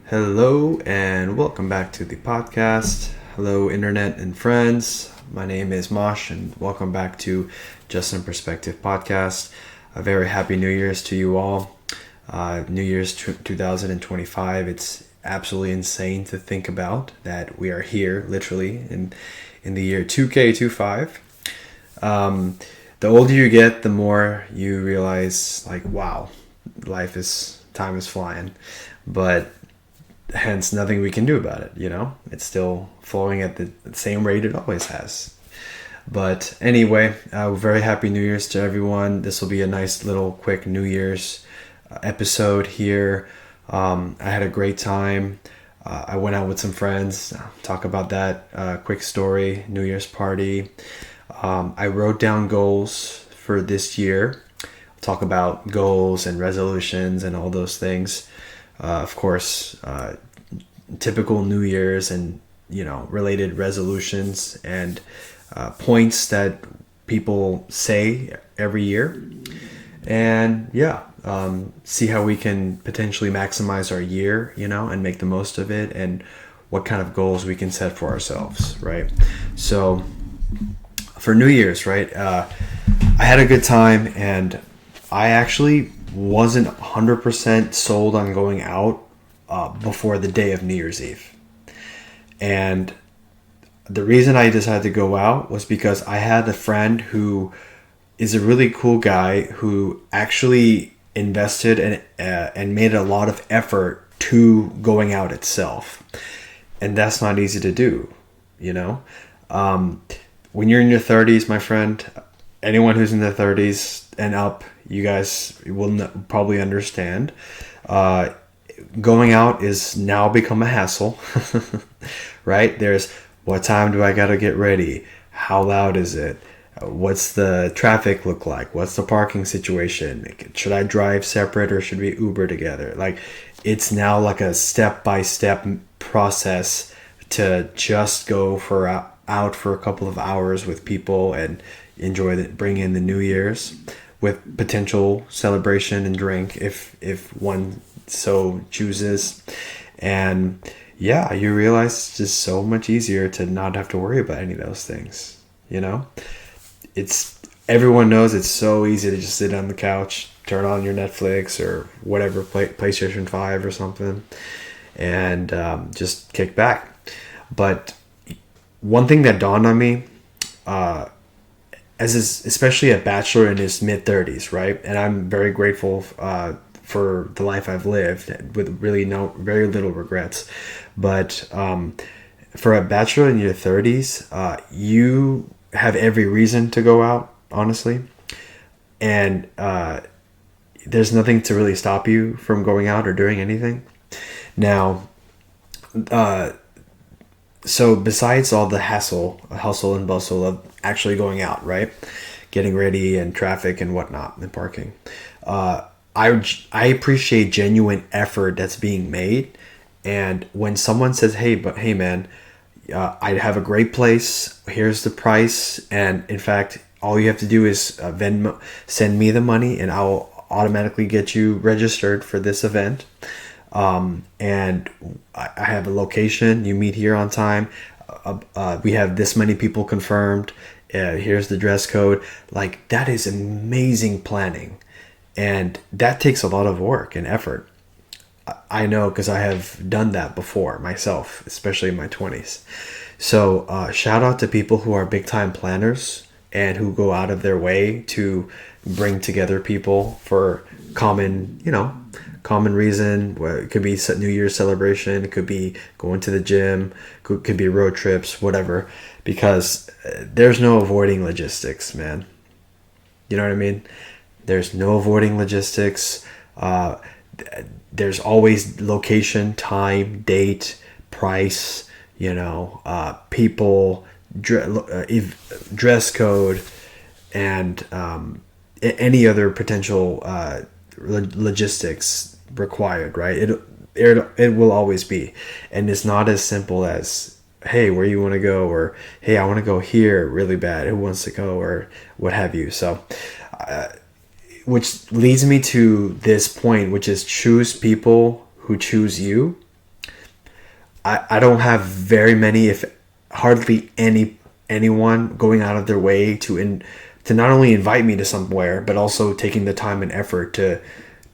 Hello and welcome back to the podcast. Hello, internet and friends. My name is Mosh, and welcome back to Just in Perspective podcast. A very happy New Year's to you all. New Year's 2025. It's absolutely insane to think about that we are here, literally in the year 2K25. The older you get, the more you realize, like, wow, time is flying, but hence nothing we can do about it. It's still flowing at the same rate it always has. But anyway, very happy New Year's to everyone. This will be a nice little quick New Year's episode here. I had a great time. I went out with some friends. Talk about that. Quick story, New Year's party. I wrote down goals for this year. Talk about goals and resolutions and all those things. Of course, typical New Year's and related resolutions and points that people say every year, and see how we can potentially maximize our year, and make the most of it, and what kind of goals we can set for ourselves, right? So for New Year's, right, I had a good time, and I actually wasn't 100% sold on going out before the day of New Year's Eve. And the reason I decided to go out was because I had a friend who is a really cool guy who actually invested and made a lot of effort to going out itself. And that's not easy to do, when you're in your 30s, my friend, anyone who's in their 30s and up, you guys will probably understand. Going out is now become a hassle, right? There's, what time do I gotta get ready? How loud is it? What's the traffic look like? What's the parking situation? Should I drive separate or should we Uber together? Like, it's now like a step-by-step process to just go out for a couple of hours with people and bring in the New Year's with potential celebration and drink if one so chooses. And you realize it's just so much easier to not have to worry about any of those things. Everyone knows it's so easy to just sit on the couch, turn on your Netflix or whatever, PlayStation 5 or something, and just kick back. But one thing that dawned on me, especially a bachelor in his mid-30s, right? And I'm very grateful for the life I've lived with really very little regrets. But for a bachelor in your 30s, you have every reason to go out, honestly. And there's nothing to really stop you from going out or doing anything. Now, so besides all the hustle and bustle of actually going out, right? Getting ready and traffic and whatnot and parking. I appreciate genuine effort that's being made. And when someone says, hey man, I have a great place. Here's the price. And in fact, all you have to do is send me the money and I'll automatically get you registered for this event. And I have a location. You meet here on time. We have this many people confirmed. Here's the dress code. Like, that is amazing planning. And that takes a lot of work and effort. I know, because I have done that before myself, especially in my 20s. So shout out to people who are big time planners and who go out of their way to bring together people for common reason. It could be New Year's celebration. It could be going to the gym. Could be road trips, whatever. Because there's no avoiding logistics, man. You know what I mean? There's no avoiding logistics. There's always location, time, date, price, people, dress code, and any other potential logistics required, right? It will always be. And it's not as simple as, hey, where you want to go, or hey, I want to go here really bad, who wants to go, or what have you. So which leads me to this point, which is choose people who choose you. I don't have very many, if hardly anyone going out of their way to not only invite me to somewhere, but also taking the time and effort to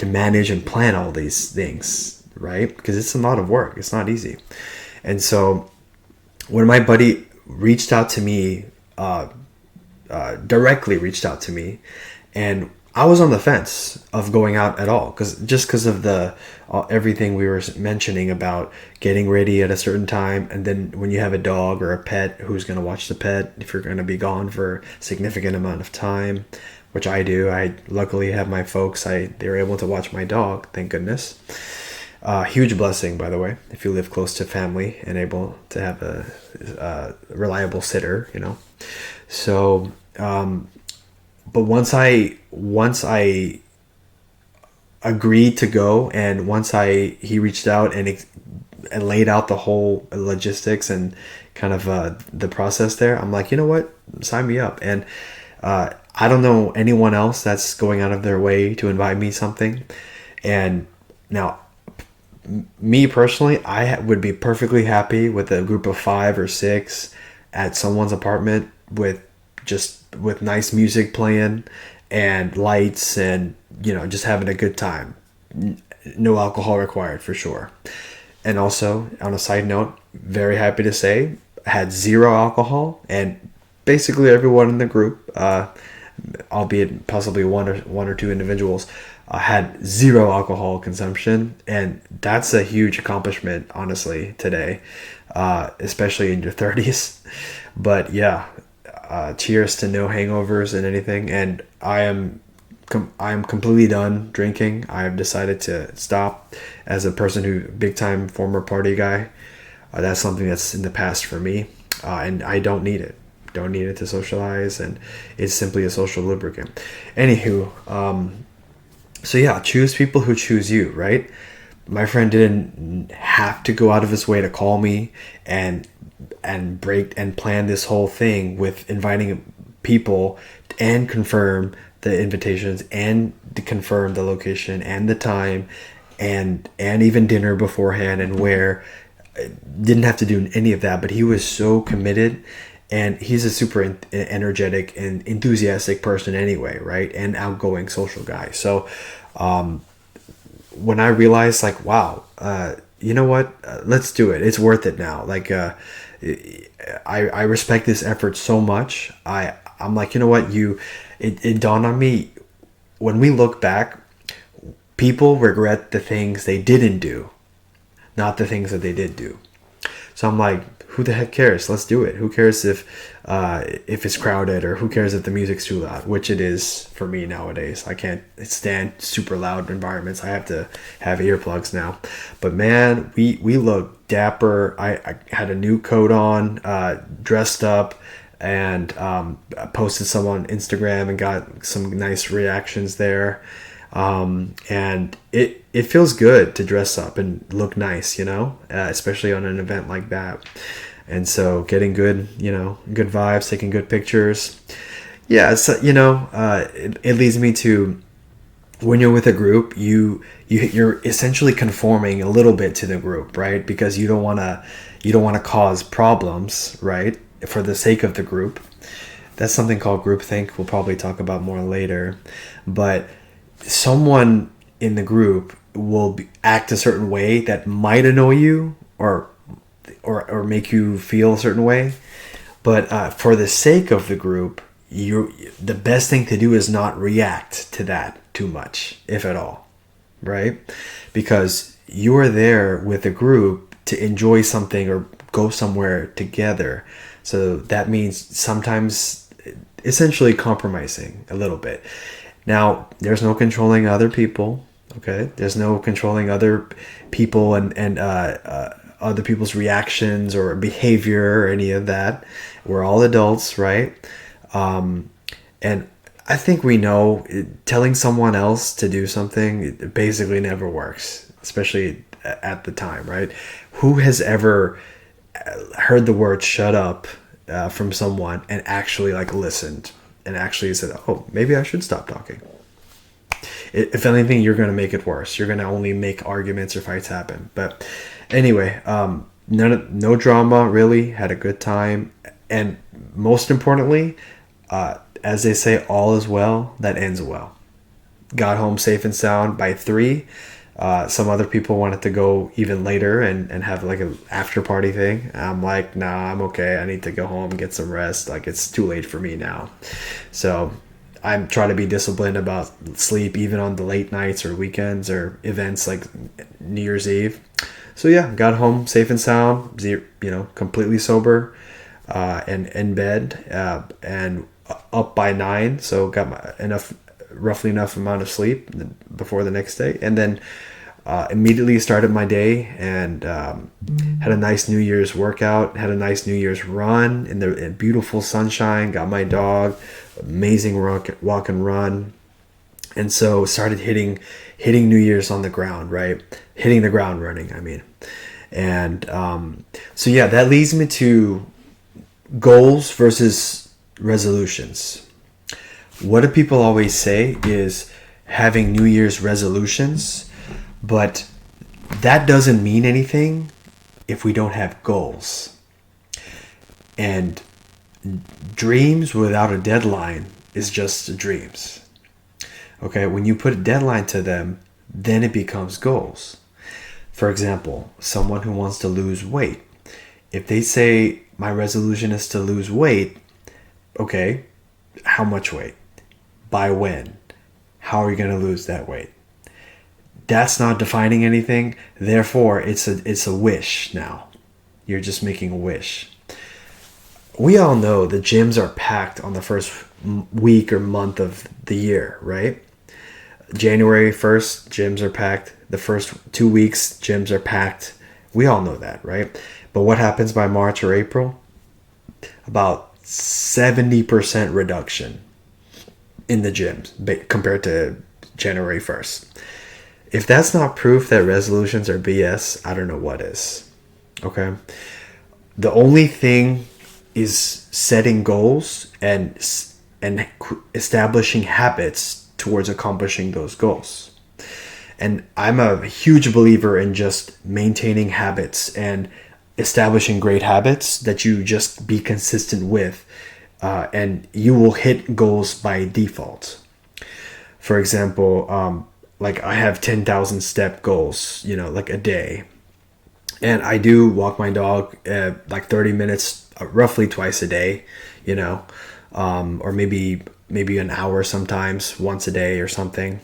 manage and plan all these things, right? Because it's a lot of work. It's not easy. And so when my buddy reached out to me, directly reached out to me, and I was on the fence of going out at all, because of the everything we were mentioning about getting ready at a certain time, and then when you have a dog or a pet, who's going to watch the pet if you're going to be gone for a significant amount of time, which I do. I luckily have my folks. They were able to watch my dog, thank goodness. Huge blessing, by the way, if you live close to family and able to have a reliable sitter, So, but once I agreed to go, and once he reached out and laid out the whole logistics and kind of the process there, I'm like, you know what, sign me up. And I don't know anyone else that's going out of their way to invite me something. And now, me personally, I would be perfectly happy with a group of 5 or 6 at someone's apartment with nice music playing and lights, and just having a good time. No alcohol required, for sure. And also, on a side note, very happy to say, I had 0 alcohol, and basically everyone in the group, albeit possibly one or two individuals, had 0 alcohol consumption, and that's a huge accomplishment, honestly, today, especially in your 30s. But yeah, cheers to no hangovers and anything. And I am completely done drinking. I have decided to stop. As a person who big time former party guy, that's something that's in the past for me, and I don't need it. Don't need it to socialize, and it's simply a social lubricant. Anywho, so yeah, choose people who choose you, right? My friend didn't have to go out of his way to call me and break and plan this whole thing with inviting people and confirm the invitations and to confirm the location and the time and even dinner beforehand and where. Didn't have to do any of that, but he was so committed. And he's a super energetic and enthusiastic person anyway, right? And outgoing social guy. So when I realized, like, wow, you know what? Let's do it. It's worth it now. Like, I respect this effort so much. I'm like, you know what? It dawned on me, when we look back, people regret the things they didn't do, not the things that they did do. So I'm like, who the heck cares? Let's do it. Who cares if it's crowded, or who cares if the music's too loud, which it is for me nowadays. I can't stand super loud environments. I have to have earplugs now. But man, we look dapper. I had a new coat on, dressed up, and posted some on Instagram and got some nice reactions there. And it feels good to dress up and look nice, especially on an event like that. And so getting good vibes, taking good pictures. Yeah. It's, it leads me to, when you're with a group, you're essentially conforming a little bit to the group, right? Because you don't want to cause problems, right? For the sake of the group. That's something called groupthink. We'll probably talk about more later, but someone in the group will act a certain way that might annoy you or make you feel a certain way, but for the sake of the group, the best thing to do is not react to that too much, if at all, right? Because you are there with a group to enjoy something or go somewhere together. So that means sometimes essentially compromising a little bit. Now, there's no controlling other people, okay? There's no controlling other people and other people's reactions or behavior or any of that. We're all adults, right? And I think we know telling someone else to do something, it basically never works, especially at the time, right? Who has ever heard the word shut up from someone and actually listened and actually said, oh, maybe I should stop talking? If anything, you're going to make it worse. You're going to only make arguments or fights happen. But anyway, no drama really. Had a good time, and most importantly, as they say, all is well that ends well. Got home safe and sound by 3. Some other people wanted to go even later and have like an after party thing. I'm like, nah, I'm okay. I need to go home, get some rest. Like, it's too late for me now. So I'm trying to be disciplined about sleep, even on the late nights or weekends or events like New Year's Eve. So yeah, got home safe and sound, completely sober, and in bed, and up by 9. So got roughly enough amount of sleep before the next day, and then immediately started my day and had a nice New Year's workout, had a nice New Year's run in the beautiful sunshine, got my dog, amazing walk and run. And so started hitting New Year's on the ground, right? Hitting the ground running, I mean. And so yeah, that leads me to goals versus resolutions. What do people always say is having New Year's resolutions, but that doesn't mean anything if we don't have goals. And dreams without a deadline is just dreams. Okay, when you put a deadline to them, then it becomes goals. For example, someone who wants to lose weight. If they say, my resolution is to lose weight, okay, how much weight? By when? How are you going to lose that weight? That's not defining anything. Therefore, it's a wish now. You're just making a wish. We all know the gyms are packed on the first week or month of the year, right? January 1st, gyms are packed. The first 2 weeks, gyms are packed. We all know that, right? But what happens by March or April? About 70% reduction in the gyms compared to January 1st. If that's not proof that resolutions are BS, I don't know what is. Okay? The only thing is setting goals and establishing habits towards accomplishing those goals. And I'm a huge believer in just maintaining habits and establishing great habits that you just be consistent with, and you will hit goals by default. For example, like I have 10,000 step goals, like a day. And I do walk my dog like 30 minutes, roughly twice a day, or maybe an hour sometimes, once a day or something.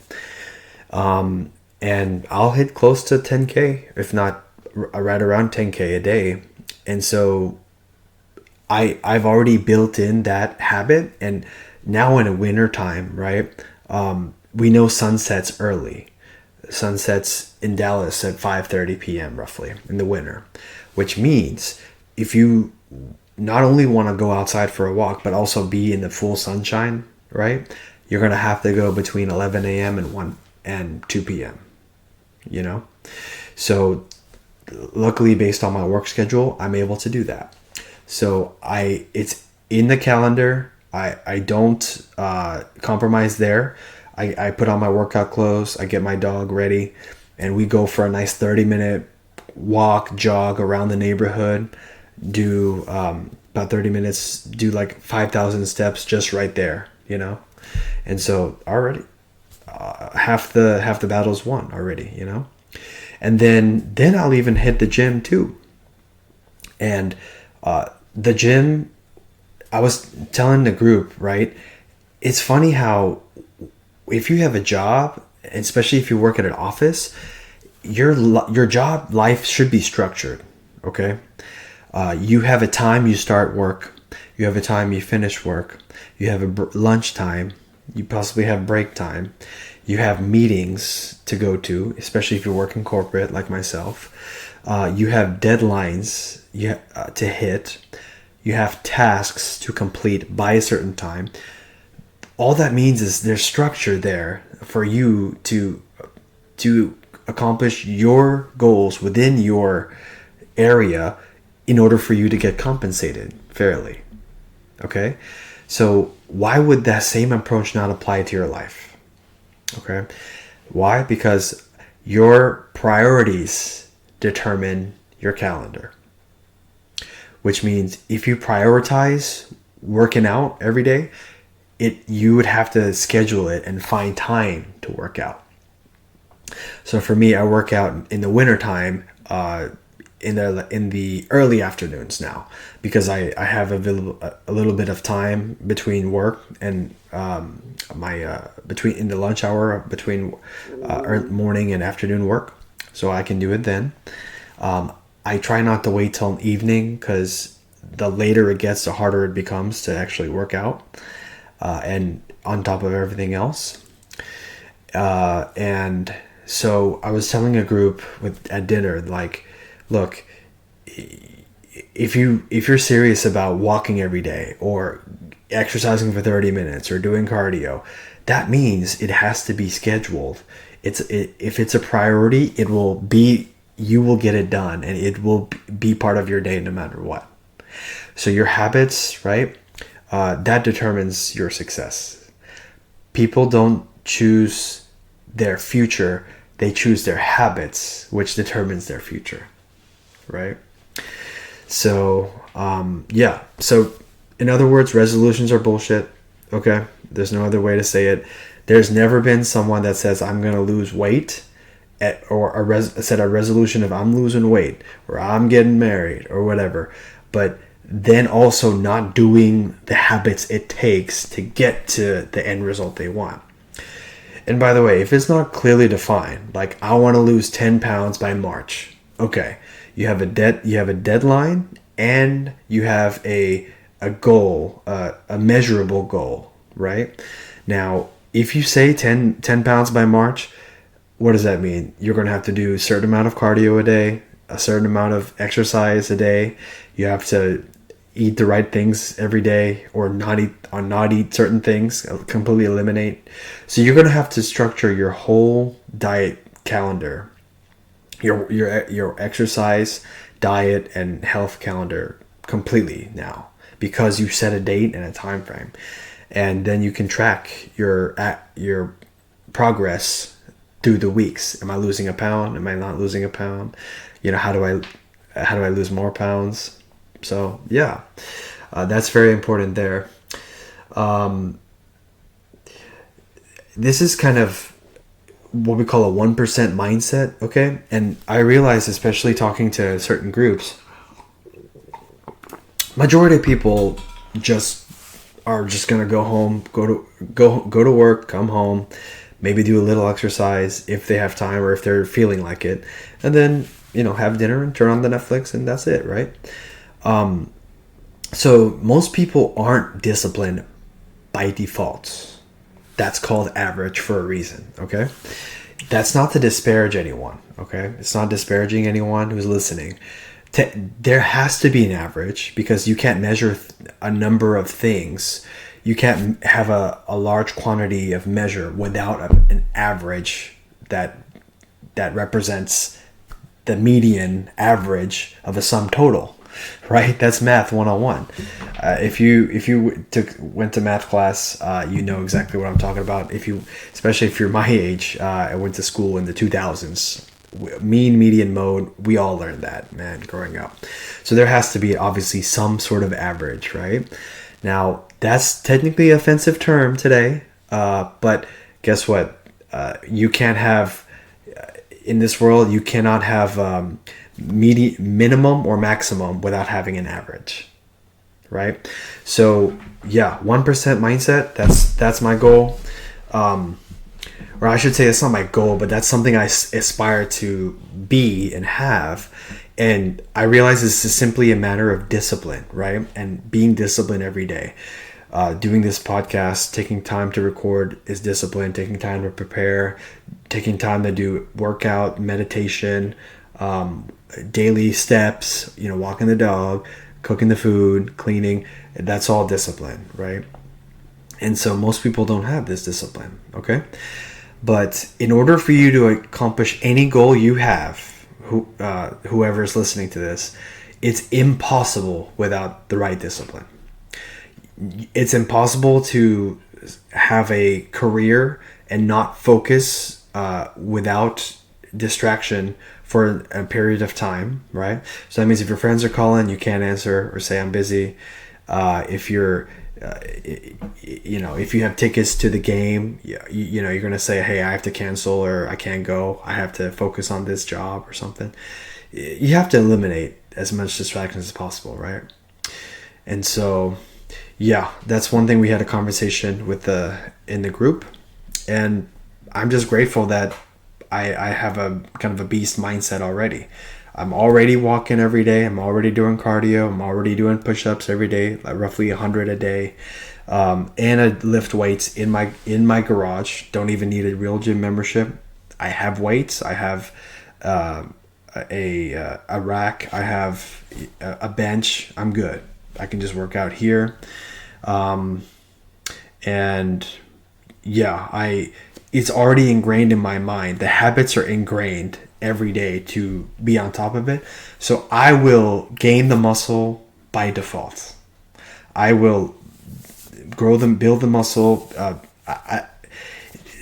And I'll hit close to 10K, if not right around 10K a day. And so I've already built in that habit. And now in a winter time, right? We know sunsets early. Sunsets in Dallas at 5:30 p.m. roughly in the winter, which means if you not only want to go outside for a walk, but also be in the full sunshine, right? You're going to have to go between 11 a.m. and 2 p.m., So luckily, based on my work schedule, I'm able to do that. So it's in the calendar. I don't compromise there. I put on my workout clothes, I get my dog ready, and we go for a nice 30-minute walk, jog around the neighborhood, do about 30 minutes, do like 5,000 steps just right there, And so already half the battle's won already, And then I'll even hit the gym too. And the gym, I was telling the group, right? It's funny how if you have a job, especially if you work at an office, your job life should be structured, okay? You have a time you start work. You have a time you finish work. You have a lunch time. You possibly have break time. You have meetings to go to, especially if you work in corporate like myself. You have deadlines to hit. You have tasks to complete by a certain time. All that means is there's structure there for you to accomplish your goals within your area in order for you to get compensated fairly. Okay? So why would that same approach not apply to your life? Okay? Why? Because your priorities determine your calendar. which means if you prioritize working out every day, you would have to schedule it and find time to work out. So for me, I work out in the wintertime, in the early afternoons now, because I have a little bit of time between work and between in the lunch hour between morning and afternoon work, so I can do it then. I try not to wait till evening, because the later it gets, the harder it becomes to actually work out, and on top of everything else. And so I was telling a group at dinner, like, look, if you're serious about walking every day or exercising for 30 minutes or doing cardio, that means it has to be scheduled. If it's a priority, you will get it done, and it will be part of your day no matter what. So your habits, right? That determines your success. People don't choose their future, they choose their habits, which determines their future, right? So, So, in other words, resolutions are bullshit, okay? There's no other way to say it. There's never been someone that says, I'm going to lose weight, or set a resolution of I'm losing weight, or I'm getting married, or whatever, but then also not doing the habits it takes to get to the end result they want. And by the way, if it's not clearly defined, like I want to lose 10 pounds by March, okay, you have a deadline, and you have a goal, a measurable goal, right? Now, if you say 10 pounds by March, what does that mean? You're going to have to do a certain amount of cardio a day, a certain amount of exercise a day. You have to eat the right things every day, or not eat certain things, completely eliminate. So you're going to have to structure your whole diet calendar, your exercise, diet, and health calendar completely now, because you set a date and a time frame, and then you can track your progress through the weeks. Am I losing a pound? Am I not losing a pound? How do I lose more pounds? So yeah, that's very important there. This is kind of what we call a 1% mindset, okay? And I realize, especially talking to certain groups, majority of people are just gonna go home, go to work, come home, maybe do a little exercise if they have time or if they're feeling like it, and then have dinner and turn on the Netflix, and that's it, right? So most people aren't disciplined by default. That's called average for a reason, okay? That's not to disparage anyone, okay? It's not disparaging anyone who's listening. There has to be an average, because you can't measure a number of things. You can't have a large quantity of measure without an average that represents the median average of a sum total, right? That's math 101. If you went to math class, you know exactly what I'm talking about. Especially if you're my age, I went to school in the 2000s. Mean, median, mode, we all learned that, man, growing up. So there has to be obviously some sort of average, right? Now, that's technically an offensive term today, but guess what? You can't have, in this world, you cannot have minimum or maximum without having an average, right? So yeah, 1% mindset, that's my goal. Or I should say that's not my goal, but that's something I aspire to be and have. And I realize this is simply a matter of discipline, right? And being disciplined every day. Doing this podcast, taking time to record is discipline, taking time to prepare, taking time to do workout, meditation, daily steps, walking the dog, cooking the food, cleaning. That's all discipline, right? And so most people don't have this discipline, okay? But in order for you to accomplish any goal you have, whoever is listening to this, it's impossible without the right discipline. It's impossible to have a career and not focus without distraction for a period of time, right? So that means if your friends are calling, you can't answer or say I'm busy. If you're if you have tickets to the game, you're going to say, hey, I have to cancel, or I can't go. I have to focus on this job or something. You have to eliminate as much distractions as possible, right? And so, yeah, that's one thing we had a conversation with in the group. And I'm just grateful that I have a kind of a beast mindset already. I'm already walking every day. I'm already doing cardio. I'm already doing push-ups every day, like roughly 100 a day. And I lift weights in my garage. Don't even need a real gym membership. I have weights. I have a rack. I have a bench. I'm good. I can just work out here. And yeah, it's already ingrained in my mind. The habits are ingrained every day to be on top of it. So I will gain the muscle by default. I will build the muscle. A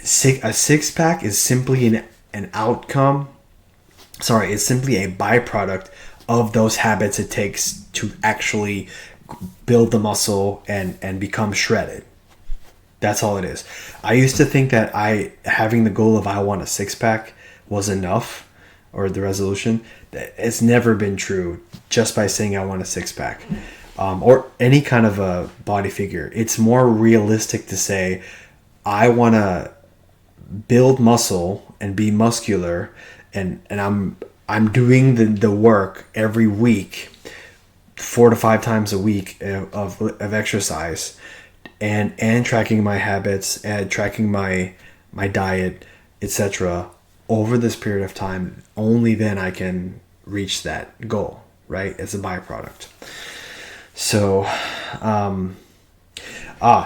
six-pack is simply an outcome. Sorry, it's simply a byproduct of those habits it takes to actually build the muscle and become shredded. That's all it is. I used to think that having the goal of I want a six-pack was enough, or the resolution. It's never been true just by saying I want a six-pack. Or any kind of a body figure. It's more realistic to say I want to build muscle and be muscular, and I'm doing the work every week, 4 to 5 times a week of exercise, and tracking my habits and tracking my diet, etc. over this period of time. Only then I can reach that goal, right? As a byproduct. So,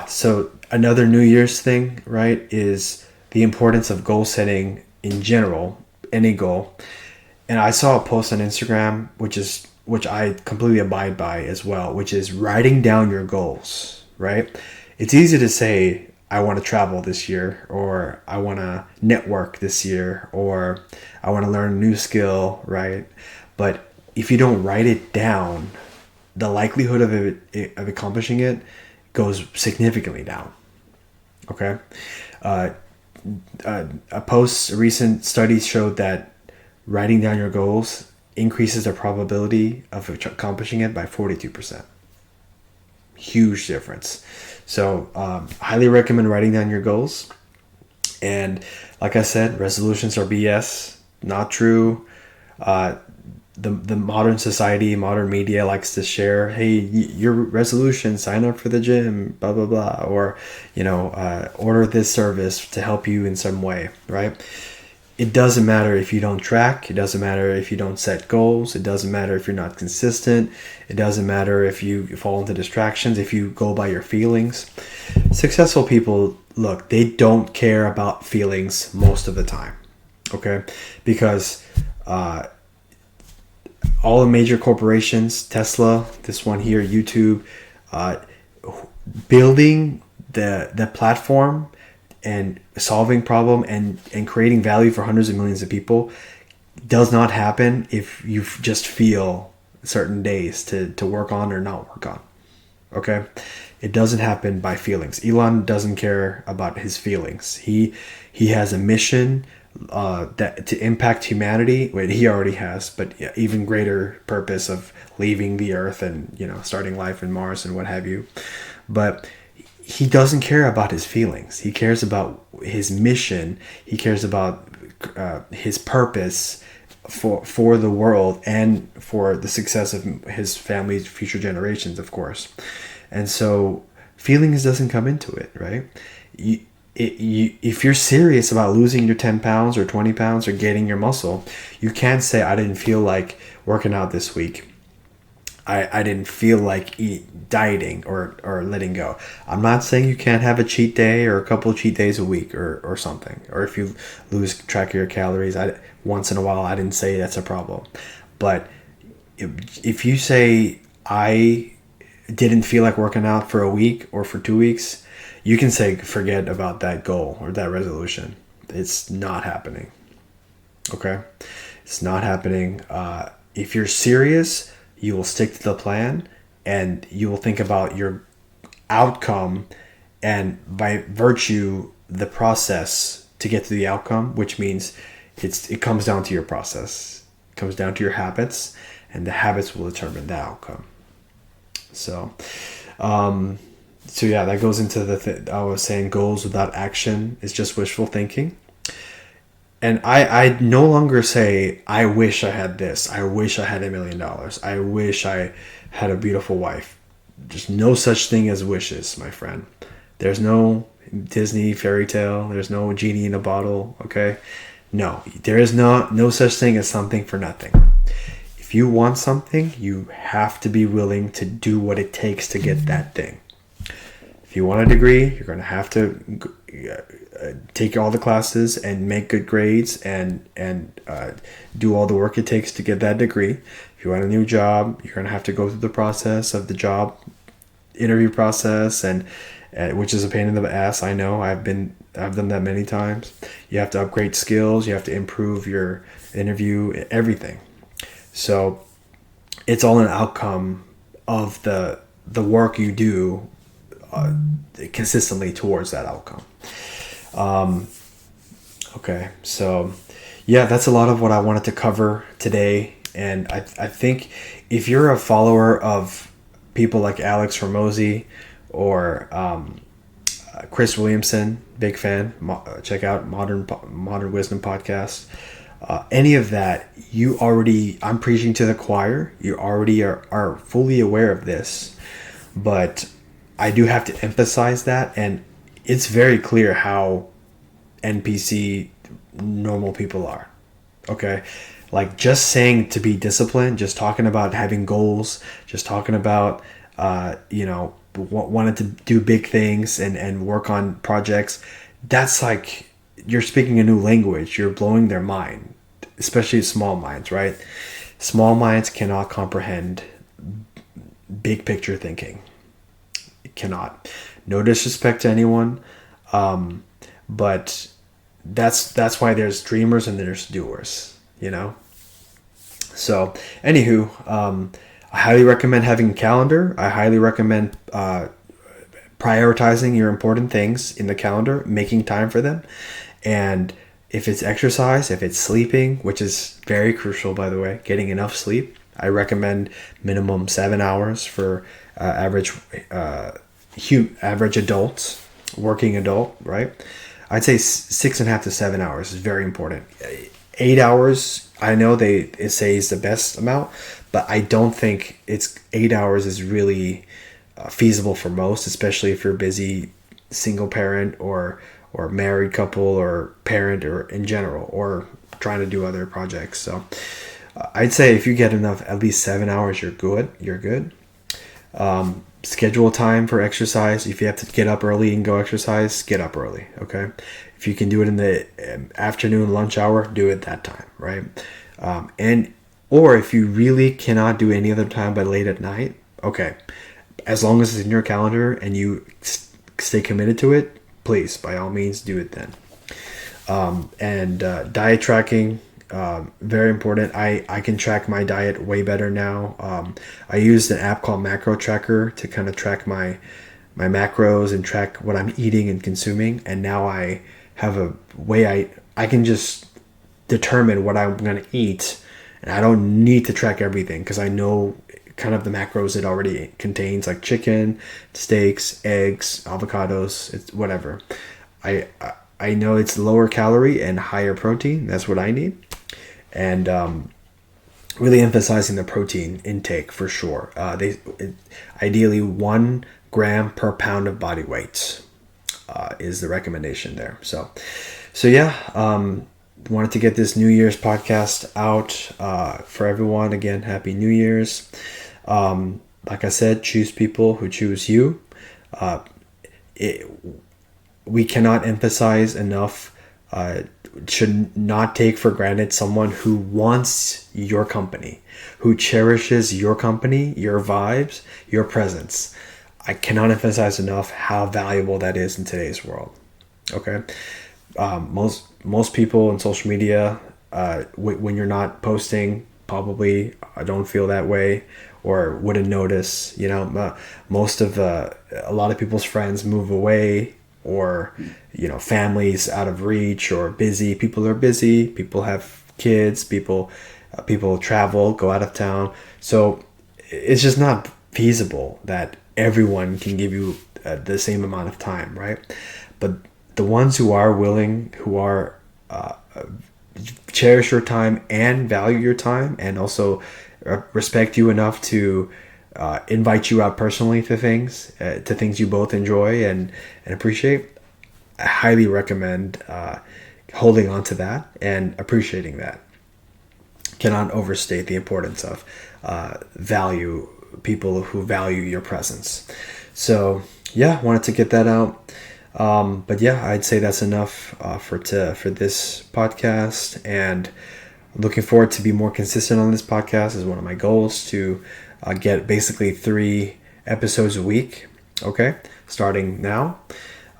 so another New Year's thing, right, is the importance of goal setting in general, any goal. And I saw a post on Instagram, which I completely abide by as well, which is writing down your goals, right? It's easy to say, I want to travel this year, or I want to network this year, or I want to learn a new skill, right? But if you don't write it down, the likelihood of accomplishing it goes significantly down. Okay? A recent study showed that writing down your goals increases the probability of accomplishing it by 42%. Huge difference. So, highly recommend writing down your goals. And like I said, resolutions are BS, not true. The modern society, modern media likes to share, hey, your resolution, sign up for the gym, blah, blah, blah. Or, order this service to help you in some way, right? It doesn't matter if you don't track. It doesn't matter if you don't set goals. It doesn't matter if you're not consistent. It doesn't matter if you fall into distractions, if you go by your feelings. Successful people, look, they don't care about feelings most of the time, okay? Because all the major corporations, Tesla, this one here, YouTube, building the platform and solving problem and creating value for hundreds of millions of people does not happen if you just feel certain days to work on or not work on. Okay? It doesn't happen by feelings. Elon doesn't care about his feelings. He has a mission that to impact humanity. Wait, he already has, but even greater purpose of leaving the Earth and starting life in Mars and what have you. But he doesn't care about his feelings. He cares about his mission. He cares about his purpose for the world and for the success of his family's future generations, of course. And so feelings doesn't come into it, right? If you're serious about losing your 10 pounds or 20 pounds or gaining your muscle, you can't say, I didn't feel like working out this week. I didn't feel like dieting or letting go. I'm not saying you can't have a cheat day or a couple of cheat days a week or something. Or if you lose track of your calories, once in a while, I didn't say that's a problem. But if you say, I didn't feel like working out for a week or for 2 weeks, you can say, forget about that goal or that resolution. It's not happening. Okay? It's not happening. If you're serious, you will stick to the plan, and you will think about your outcome, and by virtue the process to get to the outcome, which means it comes down to your process. It comes down to your habits, and the habits will determine the outcome. So yeah, that goes into I was saying, goals without action is just wishful thinking. And I no longer say, I wish I had this. I wish I had $1 million. I wish I had a beautiful wife. There's no such thing as wishes, my friend. There's no Disney fairy tale. There's no genie in a bottle. Okay? No, there is no such thing as something for nothing. If you want something, you have to be willing to do what it takes to get that thing. If you want a degree, you're going to have to take all the classes and make good grades and do all the work it takes to get that degree. If you want a new job, you're going to have to go through the process of the job interview process, and which is a pain in the ass. I know. I've done that many times. You have to upgrade skills. You have to improve your interview, everything. So it's all an outcome of the work you do consistently towards that outcome. Okay, so yeah, that's a lot of what I wanted to cover today. And I think if you're a follower of people like Alex Hormozy or Chris Williamson, big fan, check out Modern Wisdom Podcast. Any of that, I'm preaching to the choir. You already are fully aware of this, but I do have to emphasize that, and it's very clear how NPC normal people are. Okay, like just saying to be disciplined, just talking about having goals, just talking about wanting to do big things and work on projects. That's like you're speaking a new language. You're blowing their mind, especially small minds, right? Small minds cannot comprehend big picture thinking. It cannot. No disrespect to anyone, but that's why there's dreamers and there's doers, So, anywho, I highly recommend having a calendar. I highly recommend prioritizing your important things in the calendar, making time for them. And if it's exercise, if it's sleeping, which is very crucial, by the way, getting enough sleep. I recommend minimum 7 hours for average adults, working adult, right? I'd say 6.5 to 7 hours is very important. 8 hours, I know it says the best amount, but I don't think 8 hours is really feasible for most, especially if you're a busy single parent or married couple or parent or in general, or trying to do other projects. So I'd say if you get enough, at least 7 hours, you're good. Schedule time for exercise. If you have to get up early and go exercise, get up early. Okay. If you can do it in the afternoon lunch hour, do it that time. Right. Or if you really cannot do any other time but late at night, okay. As long as it's in your calendar and you stay committed to it, please, by all means, do it then. Diet tracking, very important. I can track my diet way better now. I used an app called Macro Tracker to kind of track my macros and track what I'm eating and consuming. And now I have a way I can just determine what I'm going to eat, and I don't need to track everything because I know kind of the macros it already contains, like chicken, steaks, eggs, avocados, it's whatever. I know it's lower calorie and higher protein. That's what I need. And really emphasizing the protein intake for sure. Ideally 1 gram per pound of body weight is the recommendation there. So yeah, wanted to get this New Year's podcast out for everyone. Again, Happy New Year's. Like I said, choose people who choose you. We cannot emphasize enough, should not take for granted someone who wants your company, who cherishes your company, your vibes, your presence. I cannot emphasize enough how valuable that is in today's world. Okay. Most people in social media when you're not posting, probably don't feel that way or wouldn't notice. Most of a lot of people's friends move away, or families out of reach or busy. People are busy. People have kids. People travel, go out of town. So it's just not feasible that everyone can give you the same amount of time, right? But the ones who are willing, who are cherish your time and value your time, and also respect you enough to invite you out personally to things you both enjoy and appreciate, I highly recommend holding on to that and appreciating that. Cannot overstate the importance of value people who value your presence. So yeah, wanted to get that out. But yeah, I'd say that's enough for this podcast, and I'm looking forward to be more consistent on this podcast. Is one of my goals to get basically 3 episodes a week. Okay, starting now.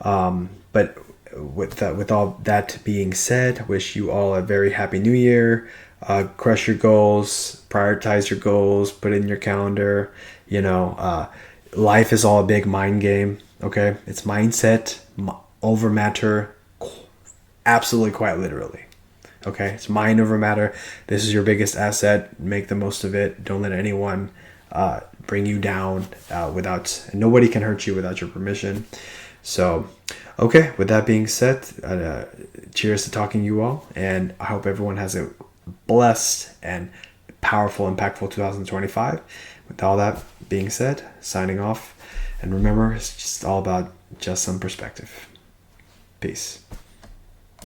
But with all that being said, wish you all a very happy New Year. Crush your goals, prioritize your goals, put it in your calendar. Life is all a big mind game. Okay, it's mindset over matter, absolutely, quite literally. Okay, it's mind over matter. This is your biggest asset. Make the most of it. Don't let anyone bring you down nobody can hurt you without your permission. So, okay, with that being said, cheers to talking to you all, and I hope everyone has a blessed and powerful, impactful 2025. With all that being said, signing off, and remember, it's just all about just some perspective. Peace.